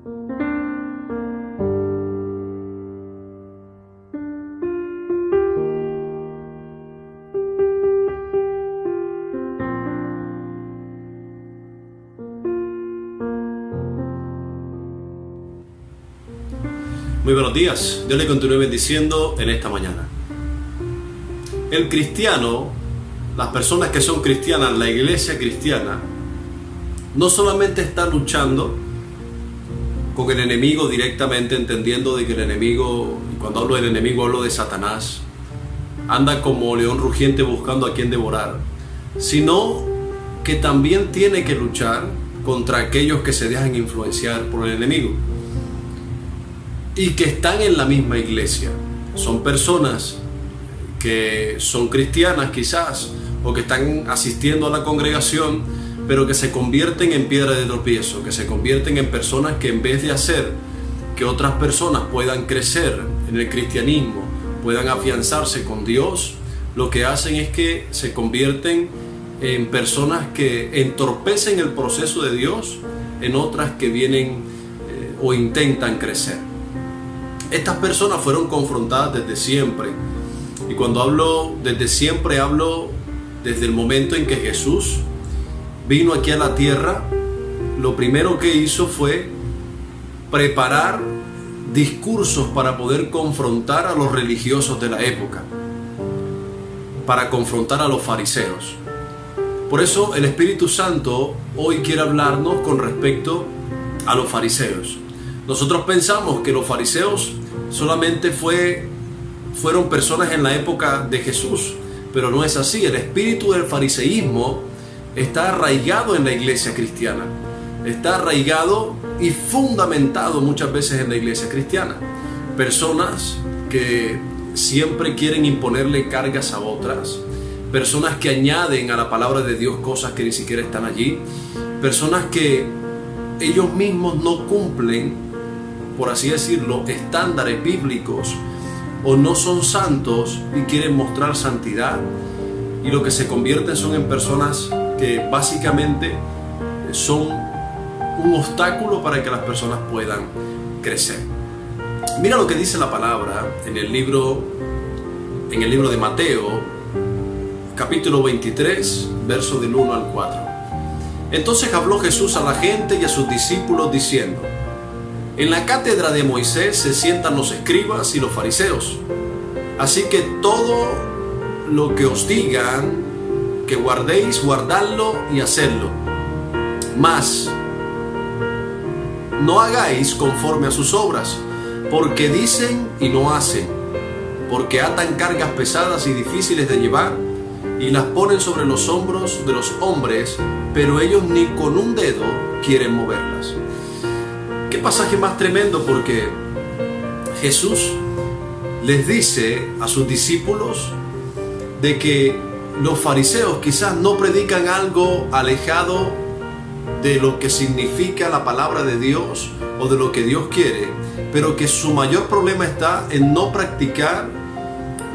Muy buenos días, Dios le continúe bendiciendo en esta mañana. El cristiano, las personas que son cristianas, la iglesia cristiana, no solamente está luchando con el enemigo directamente, entendiendo de que el enemigo, y cuando hablo del enemigo hablo de Satanás, anda como león rugiente buscando a quien devorar, sino que también tiene que luchar contra aquellos que se dejan influenciar por el enemigo y que están en la misma iglesia. Son personas que son cristianas quizás, o que están asistiendo a la congregación, pero que se convierten en piedra de tropiezo, que se convierten en personas que en vez de hacer que otras personas puedan crecer en el cristianismo, puedan afianzarse con Dios, lo que hacen es que se convierten en personas que entorpecen el proceso de Dios en otras que vienen o intentan crecer. Estas personas fueron confrontadas desde siempre, y cuando hablo desde siempre hablo desde el momento en que Jesús vino aquí a la tierra. Lo primero que hizo fue preparar discursos para poder confrontar a los religiosos de la época, para confrontar a los fariseos. Por eso el Espíritu Santo hoy quiere hablarnos con respecto a los fariseos. Nosotros pensamos que los fariseos solamente fueron personas en la época de Jesús, pero no es así. El espíritu del fariseísmo está arraigado en la iglesia cristiana, está arraigado y fundamentado muchas veces en la iglesia cristiana. Personas que siempre quieren imponerle cargas a otras, personas que añaden a la palabra de Dios cosas que ni siquiera están allí, personas que ellos mismos no cumplen, por así decirlo, estándares bíblicos, o no son santos y quieren mostrar santidad, y lo que se convierten son en personas que básicamente son un obstáculo para que las personas puedan crecer. Mira lo que dice la palabra en el libro de Mateo, capítulo 23, verso del 1 al 4. Entonces habló Jesús a la gente y a sus discípulos diciendo: en la cátedra de Moisés se sientan los escribas y los fariseos. Así que todo lo que os digan que guardéis, guardadlo y hacedlo. Mas no hagáis conforme a sus obras, porque dicen y no hacen, porque atan cargas pesadas y difíciles de llevar y las ponen sobre los hombros de los hombres, pero ellos ni con un dedo quieren moverlas. Qué pasaje más tremendo, porque Jesús les dice a sus discípulos de que los fariseos quizás no predican algo alejado de lo que significa la palabra de Dios o de lo que Dios quiere, pero que su mayor problema está en no practicar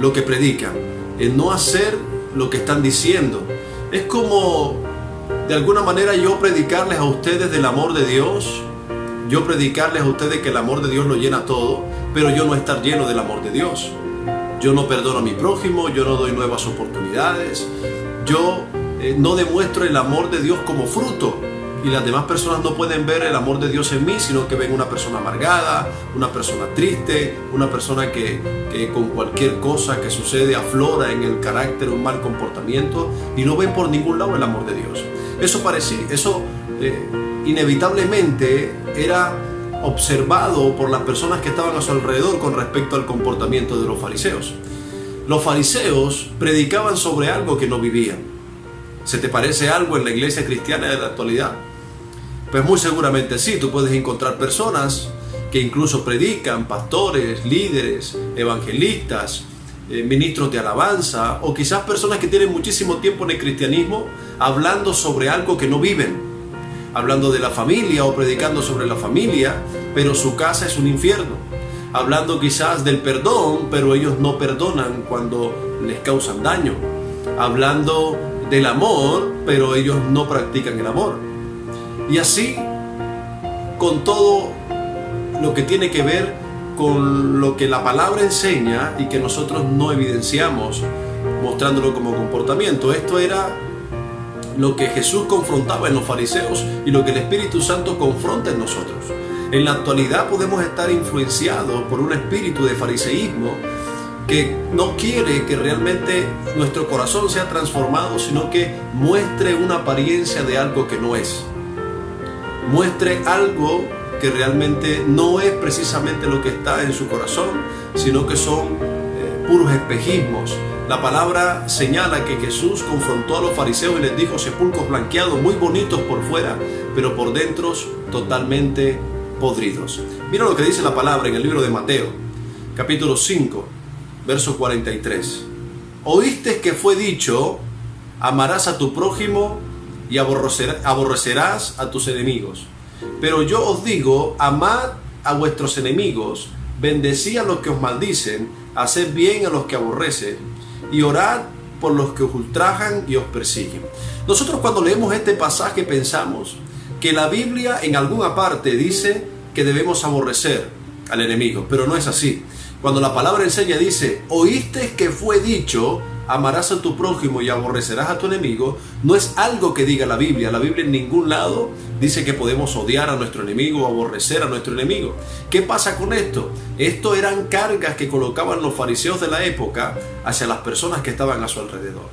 lo que predican, en no hacer lo que están diciendo. Es como de alguna manera yo predicarles a ustedes del amor de Dios, yo predicarles a ustedes que el amor de Dios lo llena todo, pero yo no estar lleno del amor de Dios. Yo no perdono a mi prójimo, yo no doy nuevas oportunidades, yo no demuestro el amor de Dios como fruto, y las demás personas no pueden ver el amor de Dios en mí, sino que ven una persona amargada, una persona triste, una persona que con cualquier cosa que sucede aflora en el carácter un mal comportamiento, y no ven por ningún lado el amor de Dios. Eso inevitablemente era observado por las personas que estaban a su alrededor con respecto al comportamiento de los fariseos. Los fariseos predicaban sobre algo que no vivían. ¿Se te parece algo en la iglesia cristiana de la actualidad? Pues muy seguramente sí. Tú puedes encontrar personas que incluso predican, pastores, líderes, evangelistas, ministros de alabanza, o quizás personas que tienen muchísimo tiempo en el cristianismo hablando sobre algo que no viven, hablando de la familia o predicando sobre la familia, pero su casa es un infierno, hablando quizás del perdón, pero ellos no perdonan cuando les causan daño, hablando del amor, pero ellos no practican el amor. Y así con todo lo que tiene que ver con lo que la palabra enseña y que nosotros no evidenciamos mostrándolo como comportamiento. Esto era lo que Jesús confrontaba en los fariseos y lo que el Espíritu Santo confronta en nosotros. En la actualidad podemos estar influenciados por un espíritu de fariseísmo que no quiere que realmente nuestro corazón sea transformado, sino que muestre una apariencia de algo que no es. Muestre algo que realmente no es precisamente lo que está en su corazón, sino que son puros espejismos. La palabra señala que Jesús confrontó a los fariseos y les dijo: sepulcros blanqueados, muy bonitos por fuera, pero por dentro totalmente podridos. Mira lo que dice la palabra en el libro de Mateo, capítulo 5, verso 43. Oíste que fue dicho: amarás a tu prójimo y aborrecerás a tus enemigos. Pero yo os digo, amad a vuestros enemigos, bendecid a los que os maldicen, haced bien a los que aborrecen, y orad por los que os ultrajan y os persiguen. Nosotros cuando leemos este pasaje pensamos que la Biblia en alguna parte dice que debemos aborrecer al enemigo, pero no es así. Cuando la palabra enseña, dice: oíste que fue dicho, amarás a tu prójimo y aborrecerás a tu enemigo, no es algo que diga la Biblia. La Biblia en ningún lado dice que podemos odiar a nuestro enemigo o aborrecer a nuestro enemigo. ¿Qué pasa con esto? Esto eran cargas que colocaban los fariseos de la época hacia las personas que estaban a su alrededor.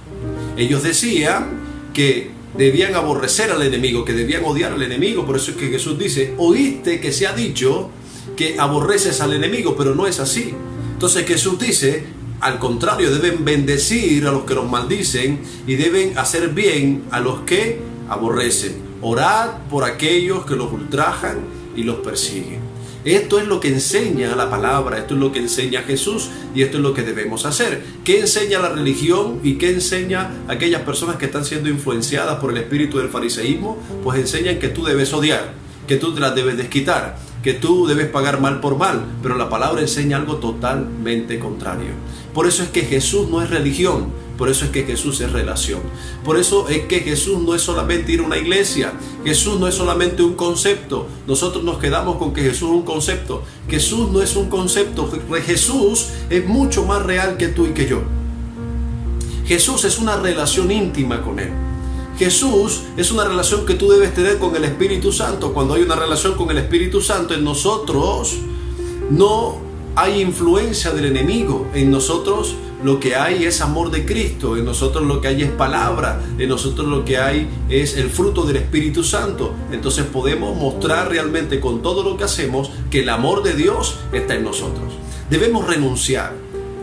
Ellos decían que debían aborrecer al enemigo, que debían odiar al enemigo. Por eso es que Jesús dice: oíste que se ha dicho que aborreces al enemigo, pero no es así. Entonces Jesús dice: al contrario, deben bendecir a los que los maldicen y deben hacer bien a los que aborrecen. Orad por aquellos que los ultrajan y los persiguen. Esto es lo que enseña la palabra, esto es lo que enseña Jesús y esto es lo que debemos hacer. ¿Qué enseña la religión y qué enseña aquellas personas que están siendo influenciadas por el espíritu del fariseísmo? Pues enseñan que tú debes odiar, que tú te las debes desquitar, que tú debes pagar mal por mal, pero la palabra enseña algo totalmente contrario. Por eso es que Jesús no es religión, por eso es que Jesús es relación. Por eso es que Jesús no es solamente ir a una iglesia, Jesús no es solamente un concepto. Nosotros nos quedamos con que Jesús es un concepto. Jesús no es un concepto, Jesús es mucho más real que tú y que yo. Jesús es una relación íntima con Él. Jesús es una relación que tú debes tener con el Espíritu Santo. Cuando hay una relación con el Espíritu Santo, en nosotros no hay influencia del enemigo. En nosotros lo que hay es amor de Cristo. En nosotros lo que hay es palabra. En nosotros lo que hay es el fruto del Espíritu Santo. Entonces podemos mostrar realmente con todo lo que hacemos que el amor de Dios está en nosotros. Debemos renunciar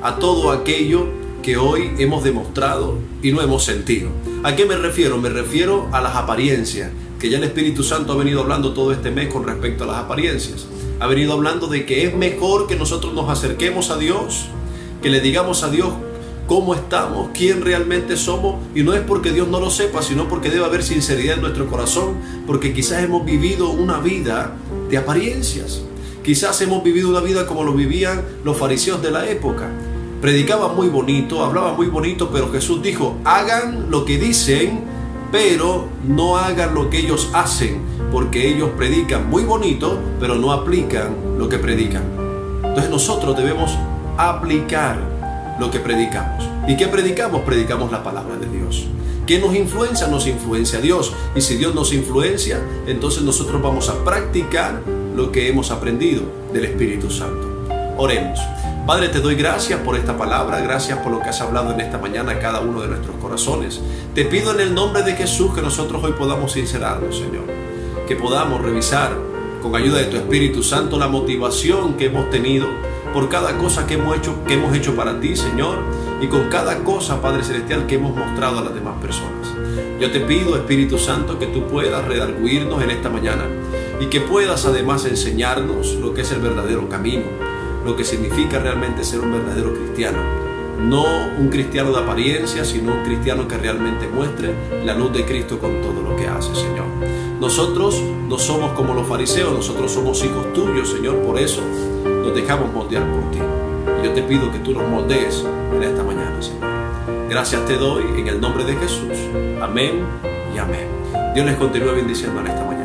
a todo aquello que hoy hemos demostrado y no hemos sentido. ¿A qué me refiero? Me refiero a las apariencias, que ya el Espíritu Santo ha venido hablando todo este mes con respecto a las apariencias. Ha venido hablando de que es mejor que nosotros nos acerquemos a Dios, que le digamos a Dios cómo estamos, quién realmente somos, y no es porque Dios no lo sepa, sino porque debe haber sinceridad en nuestro corazón, porque quizás hemos vivido una vida de apariencias. Quizás hemos vivido una vida como lo vivían los fariseos de la época. Predicaban muy bonito, hablaban muy bonito, pero Jesús dijo: hagan lo que dicen, pero no hagan lo que ellos hacen, porque ellos predican muy bonito, pero no aplican lo que predican. Entonces nosotros debemos aplicar lo que predicamos. ¿Y qué predicamos? Predicamos la palabra de Dios. ¿Qué nos influencia? Nos influencia Dios. Y si Dios nos influencia, entonces nosotros vamos a practicar lo que hemos aprendido del Espíritu Santo. Oremos. Padre, te doy gracias por esta palabra, gracias por lo que has hablado en esta mañana a cada uno de nuestros corazones. Te pido en el nombre de Jesús que nosotros hoy podamos sincerarnos, Señor. Que podamos revisar con ayuda de tu Espíritu Santo la motivación que hemos tenido por cada cosa que hemos hecho para ti, Señor, y con cada cosa, Padre Celestial, que hemos mostrado a las demás personas. Yo te pido, Espíritu Santo, que tú puedas redarguirnos en esta mañana y que puedas además enseñarnos lo que es el verdadero camino, lo que significa realmente ser un verdadero cristiano. No un cristiano de apariencia, sino un cristiano que realmente muestre la luz de Cristo con todo lo que hace, Señor. Nosotros no somos como los fariseos, nosotros somos hijos tuyos, Señor, por eso nos dejamos moldear por ti. Y yo te pido que tú nos moldees en esta mañana, Señor. Gracias te doy en el nombre de Jesús. Amén y amén. Dios les continúe bendiciendo en esta mañana.